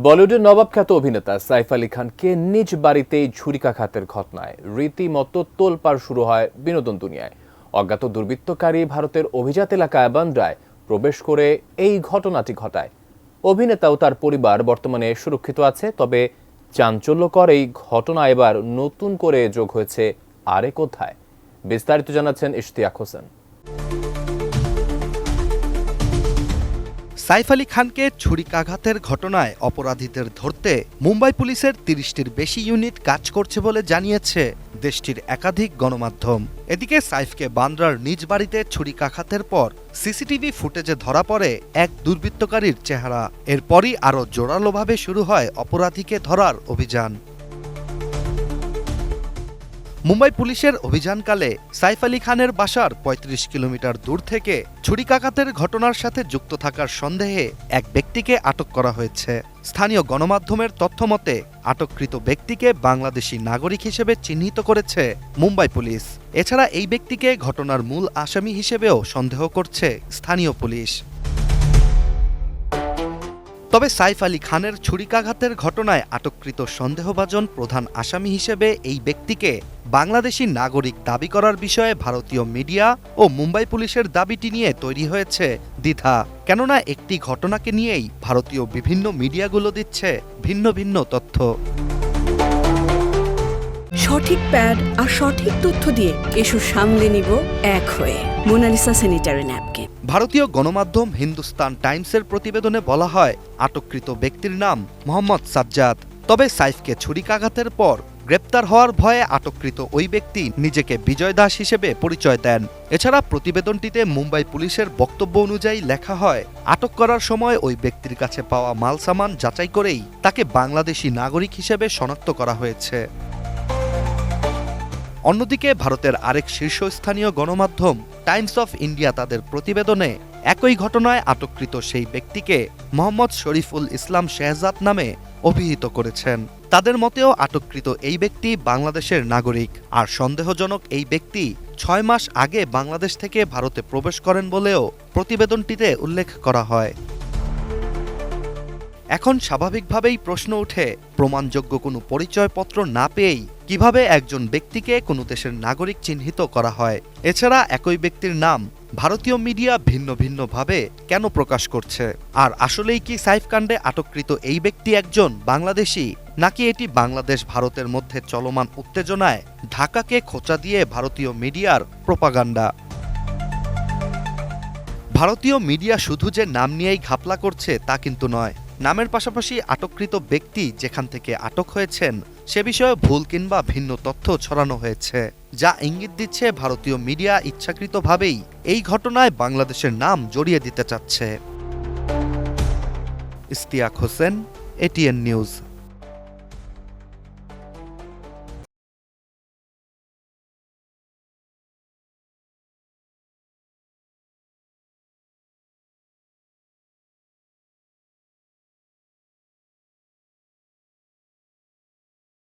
বলিউডের নবাবখ্যাত অভিনেতা সাইফ আলী খানকে নিজ বাড়িতেই ছুরিকাঘাতের ঘটনায় রীতিমতো তোলপাড় শুরু হয় বিনোদন দুনিয়ায়। অজ্ঞাত দুর্বৃত্তকারী ভারতের অভিজাত এলাকায় বান্দ্রায় প্রবেশ করে এই ঘটনাটি ঘটায়। অভিনেতা ও তার পরিবার বর্তমানে সুরক্ষিত আছে, তবে চাঞ্চল্যকর এই ঘটনা এবার নতুন করে যোগ হয়েছে আরেক অধ্যায়। বিস্তারিত জানাচ্ছেন ইশতিয়াক হোসেন। সাইফ আলী খানকে ছুরিকাঘাতের ঘটনায় অপরাধীদের ধরতে মুম্বাই পুলিশের ৩০টির বেশি ইউনিট কাজ করছে বলে জানিয়েছে দেশটির একাধিক গণমাধ্যম। এদিকে সাইফকে বান্দ্রার নিজ বাড়িতে ছুরিকাঘাতের পর সিসিটিভি ফুটেজে ধরা পড়ে এক দুর্বৃত্তকারীর চেহারা। এরপরই আরও জোরালোভাবে শুরু হয় অপরাধীকে ধরার অভিযান। মুম্বাই পুলিশের অভিযানকালে সাইফ আলী খানের বাসার ৩৫ কিলোমিটার দূর থেকে ছুরিকাঘাতের ঘটনার সাথে যুক্ত থাকার সন্দেহে এক ব্যক্তিকে আটক করা হয়েছে। স্থানীয় গণমাধ্যমের তথ্যমতে আটককৃত ব্যক্তিকে বাংলাদেশি নাগরিক হিসেবে চিহ্নিত করেছে মুম্বাই পুলিশ। এছাড়া এই ব্যক্তিকে ঘটনার মূল আসামি হিসেবেও সন্দেহ করছে স্থানীয় পুলিশ। তবে সাইফ আলী খানের ছুরিকাঘাতের ঘটনায় আটককৃত সন্দেহভাজন প্রধান আসামি হিসেবে এই ব্যক্তিকে বাংলাদেশি নাগরিক দাবি করার বিষয়ে ভারতীয় মিডিয়া ও মুম্বাই পুলিশের দাবিটি নিয়ে তৈরি হয়েছে দ্বিধা। কেননা একটি ঘটনাকে নিয়েই ভারতীয় বিভিন্ন মিডিয়াগুলো দিচ্ছে ভিন্ন ভিন্ন তথ্য। সঠিক প্যাড আর সঠিক তথ্য দিয়ে কেশু সামলে নিব এক হয়ে। Monalisa sanitary napkin. ভারতীয় গণমাধ্যম হিন্দুস্তান টাইমসের প্রতিবেদনে বলা হয়, আটককৃত ব্যক্তির নাম মোহাম্মদ সাজ্জাদ। তবে সাইফকে ছুরিকাঘাতের পর গ্রেপ্তার হওয়ার ভয়ে আটককৃত ওই ব্যক্তি নিজেকে বিজয় দাস হিসেবে পরিচয় দেন। এছাড়া প্রতিবেদনটিতে মুম্বাই পুলিশের বক্তব্য অনুযায়ী লেখা হয়, আটক করার সময় ওই ব্যক্তির কাছে পাওয়া মালসামান যাচাই করেই তাকে বাংলাদেশি নাগরিক হিসেবে শনাক্ত করা হয়েছে। অন্যদিকে ভারতের আরেক শীর্ষস্থানীয় গণমাধ্যম টাইমস অফ ইন্ডিয়া তাদের প্রতিবেদনে একই ঘটনায় আটককৃত সেই ব্যক্তিকে মোহাম্মদ শরীফুল ইসলাম শেহজাদ নামে অভিহিত করেছেন। তাদের মতেও আটককৃত এই ব্যক্তি বাংলাদেশের নাগরিক, আর সন্দেহজনক এই ব্যক্তি ৬ মাস আগে বাংলাদেশ থেকে ভারতে প্রবেশ করেন বলেও প্রতিবেদনটিতে উল্লেখ করা হয়। এখন স্বাভাবিকভাবেই প্রশ্ন ওঠে, প্রমাণযোগ্য কোনো পরিচয়পত্র না পেয়েই কিভাবে একজন ব্যক্তিকে কোনো দেশের নাগরিক চিহ্নিত করা হয়? এছাড়া একই ব্যক্তির নাম ভারতীয় মিডিয়া ভিন্ন ভিন্নভাবে কেন প্রকাশ করছে? আর আসলেই কি সাইফ কাণ্ডে আটককৃত এই ব্যক্তি একজন বাংলাদেশি, নাকি এটি বাংলাদেশ ভারতের মধ্যে চলমান উত্তেজনায় ঢাকাকে খোঁচা দিয়ে ভারতীয় মিডিয়ার প্রোপাগান্ডা? ভারতীয় মিডিয়া শুধু যে নাম নিয়েই ঘাপলা করছে তা কিন্তু নয়। নামের পাশাপাশি আটককৃত ব্যক্তি যেখান থেকে আটক হয়েছেন সে বিষয়ে ভুল কিংবা ভিন্ন তথ্য ছড়ানো হয়েছে, যা ইঙ্গিত দিচ্ছে ভারতীয় মিডিয়া ইচ্ছাকৃতভাবেই এই ঘটনায় বাংলাদেশের নাম জড়িয়ে দিতে চাচ্ছে। Ishtiaq Hossain, ATN news.